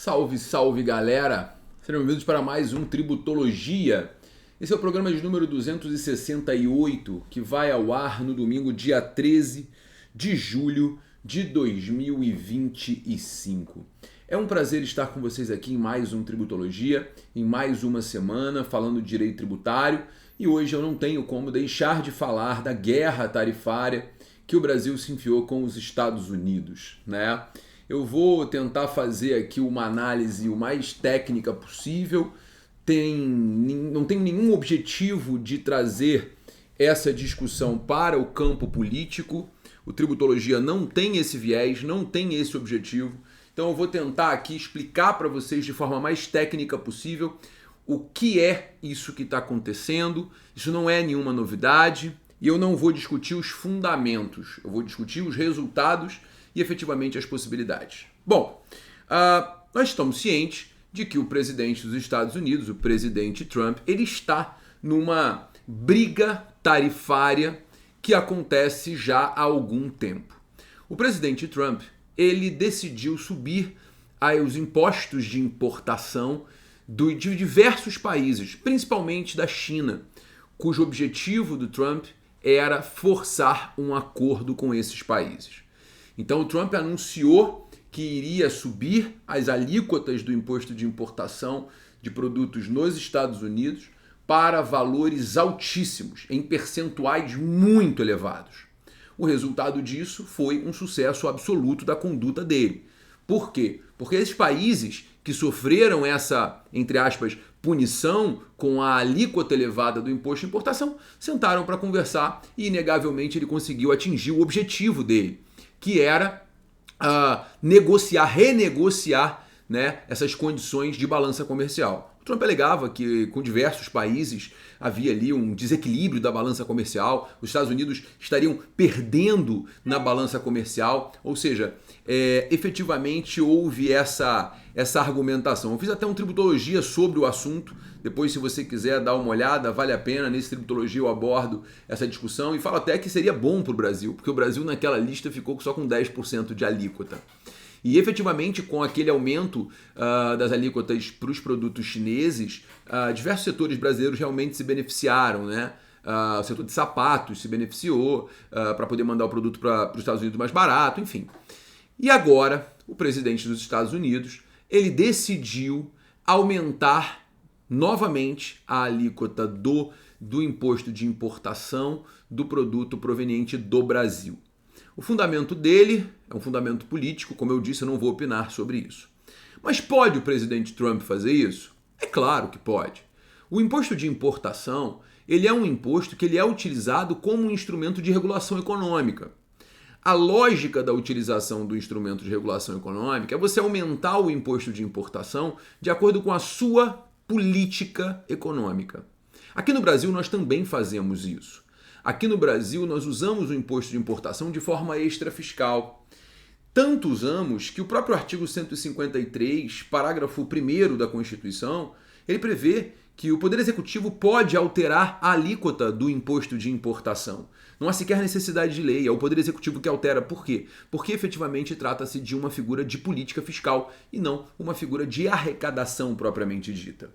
Salve, salve galera! Sejam bem-vindos para mais um Tributologia. Esse é o programa de número 268, que vai ao ar no domingo, dia 13 de julho de 2025. É um prazer estar com vocês aqui em mais um Tributologia, em mais uma semana, falando de direito tributário. E hoje eu não tenho como deixar de falar da guerra tarifária que o Brasil se enfiou com os Estados Unidos, né? Eu vou tentar fazer aqui uma análise o mais técnica possível. Não tenho nenhum objetivo de trazer essa discussão para o campo político. O Tributologia não tem esse viés, não tem esse objetivo. Então eu vou tentar aqui explicar para vocês de forma mais técnica possível o que é isso que está acontecendo. Isso não é nenhuma novidade e eu não vou discutir os fundamentos. Eu vou discutir os resultados e efetivamente as possibilidades. Bom, nós estamos cientes de que o presidente dos Estados Unidos, o presidente Trump, ele está numa briga tarifária que acontece já há algum tempo. O presidente Trump, ele decidiu subir os impostos de importação de diversos países, principalmente da China, cujo objetivo do Trump era forçar um acordo com esses países. Então o Trump anunciou que iria subir as alíquotas do imposto de importação de produtos nos Estados Unidos para valores altíssimos, em percentuais muito elevados. O resultado disso foi um sucesso absoluto da conduta dele. Por quê? Porque esses países que sofreram essa, entre aspas, punição com a alíquota elevada do imposto de importação, sentaram para conversar e, inegavelmente, ele conseguiu atingir o objetivo dele, que era renegociar, né, essas condições de balança comercial. O Trump alegava que com diversos países havia ali um desequilíbrio da balança comercial, os Estados Unidos estariam perdendo na balança comercial, ou seja, efetivamente houve essa argumentação. Eu fiz até uma tributologia sobre o assunto, depois se você quiser dar uma olhada, vale a pena, nesse tributologia eu abordo essa discussão e falo até que seria bom para o Brasil, porque o Brasil naquela lista ficou só com 10% de alíquota. E efetivamente, com aquele aumento das alíquotas para os produtos chineses, diversos setores brasileiros realmente se beneficiaram, né? O setor de sapatos se beneficiou para poder mandar o produto para os Estados Unidos mais barato, enfim. E agora, o presidente dos Estados Unidos, ele decidiu aumentar novamente a alíquota do imposto de importação do produto proveniente do Brasil. O fundamento dele é um fundamento político, como eu disse, eu não vou opinar sobre isso. Mas pode o presidente Trump fazer isso? É claro que pode. O imposto de importação, ele é um imposto que ele é utilizado como um instrumento de regulação econômica. A lógica da utilização do instrumento de regulação econômica é você aumentar o imposto de importação de acordo com a sua política econômica. Aqui no Brasil nós também fazemos isso. Aqui no Brasil, nós usamos o imposto de importação de forma extrafiscal. Tanto usamos que o próprio artigo 153, parágrafo 1º da Constituição, ele prevê que o Poder Executivo pode alterar a alíquota do imposto de importação. Não há sequer necessidade de lei, é o Poder Executivo que altera. Por quê? Porque efetivamente trata-se de uma figura de política fiscal e não uma figura de arrecadação propriamente dita.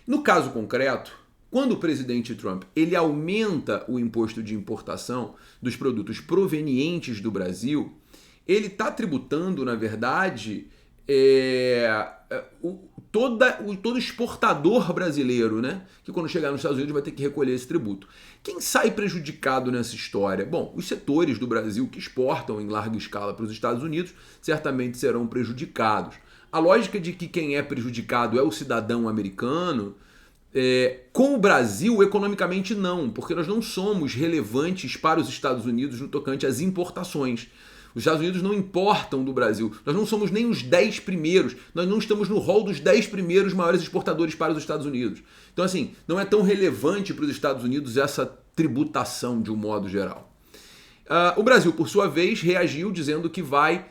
No caso concreto, quando o presidente Trump ele aumenta o imposto de importação dos produtos provenientes do Brasil, ele está tributando, na verdade, todo exportador brasileiro, né? Que quando chegar nos Estados Unidos vai ter que recolher esse tributo. Quem sai prejudicado nessa história? Bom, os setores do Brasil que exportam em larga escala para os Estados Unidos certamente serão prejudicados. A lógica de que quem é prejudicado é o cidadão americano, com o Brasil, economicamente não, porque nós não somos relevantes para os Estados Unidos no tocante às importações. Os Estados Unidos não importam do Brasil. Nós não somos nem os 10 primeiros. Nós não estamos no rol dos 10 primeiros maiores exportadores para os Estados Unidos. Então, assim, não é tão relevante para os Estados Unidos essa tributação de um modo geral. O Brasil, por sua vez, reagiu dizendo que vai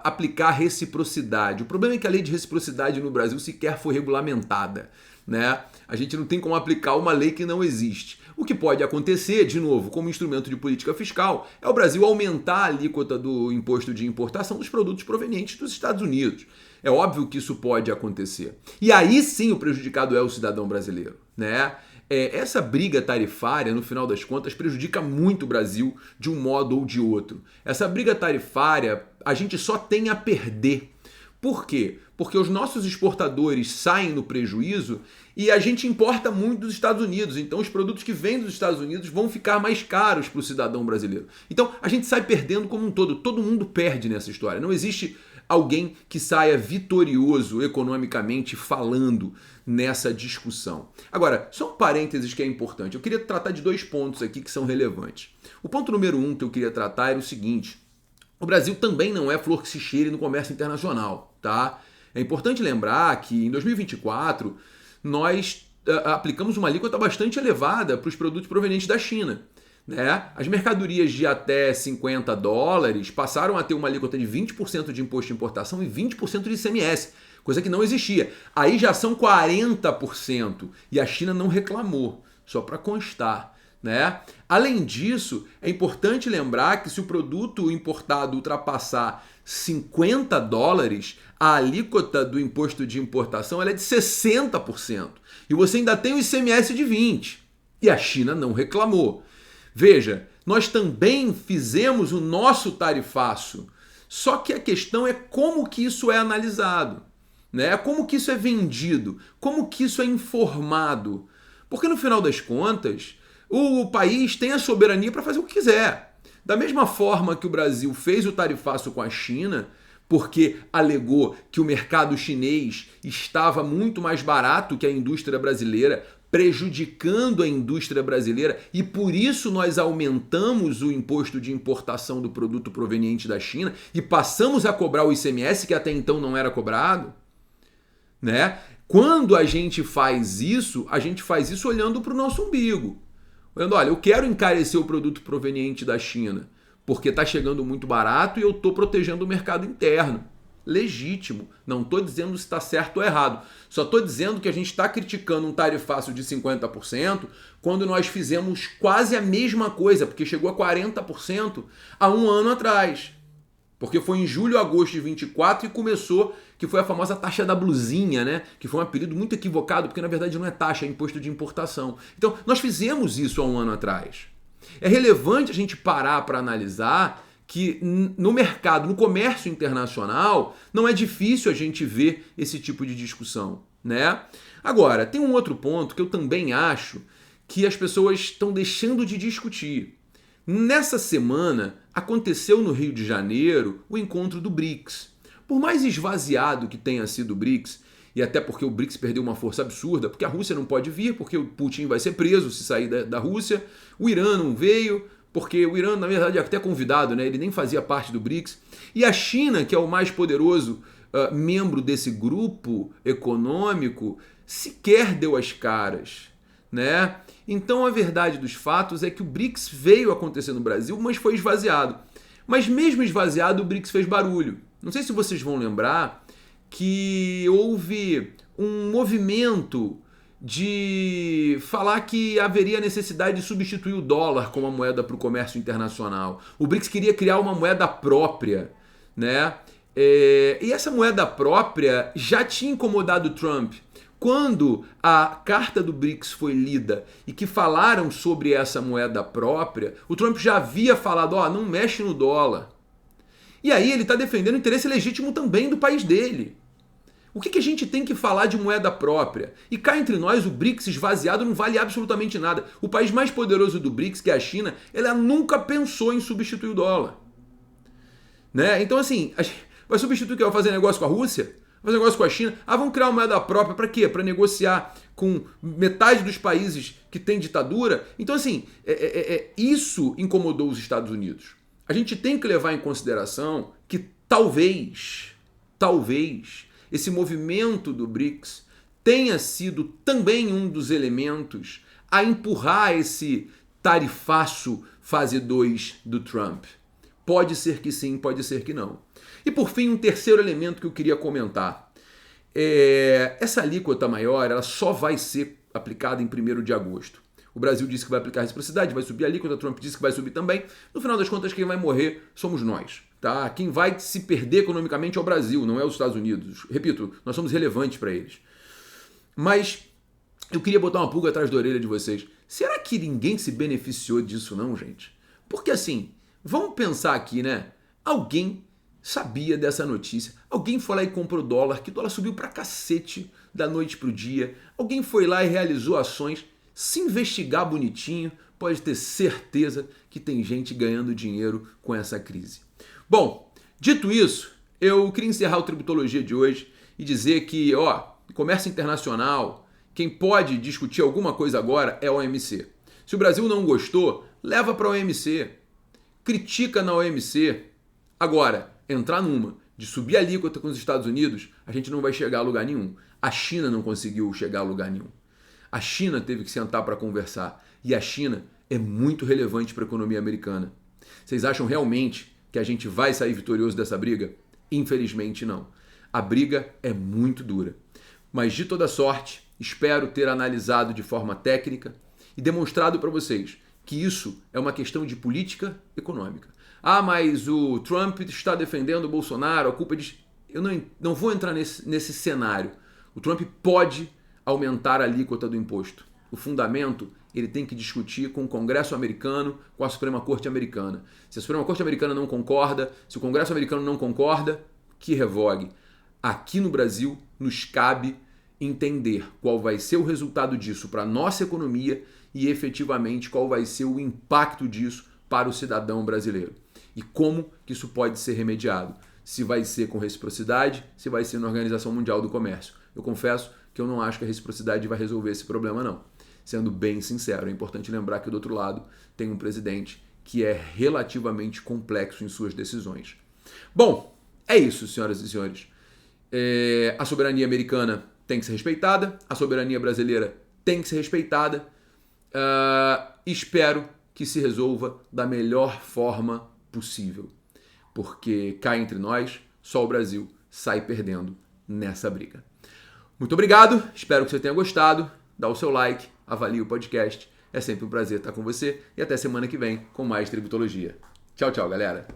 aplicar reciprocidade. O problema é que a lei de reciprocidade no Brasil sequer foi regulamentada, né? A gente não tem como aplicar uma lei que não existe. O que pode acontecer, de novo, como instrumento de política fiscal, é o Brasil aumentar a alíquota do imposto de importação dos produtos provenientes dos Estados Unidos. É óbvio que isso pode acontecer. E aí sim o prejudicado é o cidadão brasileiro, né? Essa briga tarifária, no final das contas, prejudica muito o Brasil de um modo ou de outro. Essa briga tarifária, a gente só tem a perder. Por quê? Porque os nossos exportadores saem no prejuízo e a gente importa muito dos Estados Unidos. Então os produtos que vêm dos Estados Unidos vão ficar mais caros para o cidadão brasileiro. Então a gente sai perdendo como um todo. Todo mundo perde nessa história. Não existe alguém que saia vitorioso economicamente falando nessa discussão. Agora, só um parênteses que é importante. Eu queria tratar de 2 pontos aqui que são relevantes. O ponto número 1 que eu queria tratar era o seguinte: o Brasil também não é flor que se cheire no comércio internacional, tá? É importante lembrar que em 2024 nós aplicamos uma alíquota bastante elevada para os produtos provenientes da China, né? As mercadorias de até $50 passaram a ter uma alíquota de 20% de imposto de importação e 20% de ICMS, coisa que não existia. Aí já são 40% e a China não reclamou, só para constar, né? Além disso, é importante lembrar que se o produto importado ultrapassar $50, a alíquota do imposto de importação ela é de 60%. E você ainda tem o ICMS de 20%. E a China não reclamou. Veja, nós também fizemos o nosso tarifaço. Só que a questão é como que isso é analisado, né? Como que isso é vendido, como que isso é informado. Porque no final das contas, o país tem a soberania para fazer o que quiser. Da mesma forma que o Brasil fez o tarifaço com a China, porque alegou que o mercado chinês estava muito mais barato que a indústria brasileira, prejudicando a indústria brasileira, e por isso nós aumentamos o imposto de importação do produto proveniente da China e passamos a cobrar o ICMS, que até então não era cobrado, né? Quando a gente faz isso olhando para o nosso umbigo. Olhando, olha, eu quero encarecer o produto proveniente da China, porque está chegando muito barato e eu estou protegendo o mercado interno. Legítimo. Não estou dizendo se está certo ou errado. Só estou dizendo que a gente está criticando um tarifaço de 50% quando nós fizemos quase a mesma coisa, porque chegou a 40% há um ano atrás. Porque foi em julho, agosto de 24 e começou, que foi a famosa taxa da blusinha, né? Que foi um apelido muito equivocado, porque na verdade não é taxa, é imposto de importação. Então, nós fizemos isso há um ano atrás. É relevante a gente parar para analisar que no mercado, no comércio internacional, não é difícil a gente ver esse tipo de discussão, né? Agora, tem um outro ponto que eu também acho que as pessoas estão deixando de discutir. Nessa semana, aconteceu no Rio de Janeiro o encontro do BRICS. Por mais esvaziado que tenha sido o BRICS, e até porque o BRICS perdeu uma força absurda, porque a Rússia não pode vir, porque o Putin vai ser preso se sair da Rússia, o Irã não veio, porque o Irã, na verdade, é até convidado, né? Ele nem fazia parte do BRICS. E a China, que é o mais poderoso membro desse grupo econômico, sequer deu as caras, né? Então a verdade dos fatos é que o BRICS veio acontecer no Brasil, mas foi esvaziado. Mas mesmo esvaziado, o BRICS fez barulho. Não sei se vocês vão lembrar que houve um movimento de falar que haveria necessidade de substituir o dólar como a moeda para o comércio internacional. O BRICS queria criar uma moeda própria, né? E essa moeda própria já tinha incomodado o Trump. Quando a carta do BRICS foi lida e que falaram sobre essa moeda própria, o Trump já havia falado, não mexe no dólar. E aí ele está defendendo o interesse legítimo também do país dele. O que a gente tem que falar de moeda própria? E cá entre nós, o BRICS esvaziado não vale absolutamente nada. O país mais poderoso do BRICS, que é a China, ela nunca pensou em substituir o dólar. Né? Então assim, vai substituir o quê? Vai fazer negócio com a Rússia? Vai fazer negócio com a China? Vamos criar uma moeda própria para quê? Para negociar com metade dos países que tem ditadura? Então assim, isso incomodou os Estados Unidos. A gente tem que levar em consideração que talvez, esse movimento do BRICS tenha sido também um dos elementos a empurrar esse tarifaço fase 2 do Trump. Pode ser que sim, pode ser que não. E por fim, um terceiro elemento que eu queria comentar. Essa alíquota maior ela só vai ser aplicada em 1º de agosto. O Brasil disse que vai aplicar a reciprocidade, vai subir a alíquota, Trump disse que vai subir também. No final das contas, quem vai morrer somos nós. Tá? Quem vai se perder economicamente é o Brasil, não é os Estados Unidos. Repito, nós somos relevantes para eles. Mas eu queria botar uma pulga atrás da orelha de vocês. Será que ninguém se beneficiou disso não, gente? Porque assim, vamos pensar aqui, né? Alguém sabia dessa notícia. Alguém foi lá e comprou dólar, que o dólar subiu pra cacete da noite pro dia. Alguém foi lá e realizou ações. Se investigar bonitinho, pode ter certeza que tem gente ganhando dinheiro com essa crise. Bom, dito isso, eu queria encerrar o Tributologia de hoje e dizer que, comércio internacional, quem pode discutir alguma coisa agora é a OMC. Se o Brasil não gostou, leva para a OMC. Critica na OMC. Agora, entrar numa de subir a alíquota com os Estados Unidos, a gente não vai chegar a lugar nenhum. A China não conseguiu chegar a lugar nenhum. A China teve que sentar para conversar. E a China é muito relevante para a economia americana. Vocês acham realmente que a gente vai sair vitorioso dessa briga? Infelizmente não. A briga é muito dura. Mas de toda sorte, espero ter analisado de forma técnica e demonstrado para vocês que isso é uma questão de política econômica. Ah, mas o Trump está defendendo o Bolsonaro, a culpa é de... Eu não vou entrar nesse cenário. O Trump pode aumentar a alíquota do imposto. O fundamento, ele tem que discutir com o Congresso americano, com a Suprema Corte americana. Se a Suprema Corte americana não concorda, se o Congresso americano não concorda, que revogue. Aqui no Brasil, nos cabe entender qual vai ser o resultado disso para a nossa economia e efetivamente qual vai ser o impacto disso para o cidadão brasileiro. E como que isso pode ser remediado. Se vai ser com reciprocidade, se vai ser na Organização Mundial do Comércio. Eu confesso que eu não acho que a reciprocidade vai resolver esse problema, não. Sendo bem sincero, é importante lembrar que do outro lado tem um presidente que é relativamente complexo em suas decisões. Bom, é isso, senhoras e senhores. A soberania americana tem que ser respeitada, a soberania brasileira tem que ser respeitada. Espero que se resolva da melhor forma possível, porque cá entre nós, só o Brasil sai perdendo nessa briga. Muito obrigado, espero que você tenha gostado. Dá o seu like, avalie o podcast. É sempre um prazer estar com você e até semana que vem com mais Tributologia. Tchau, tchau, galera.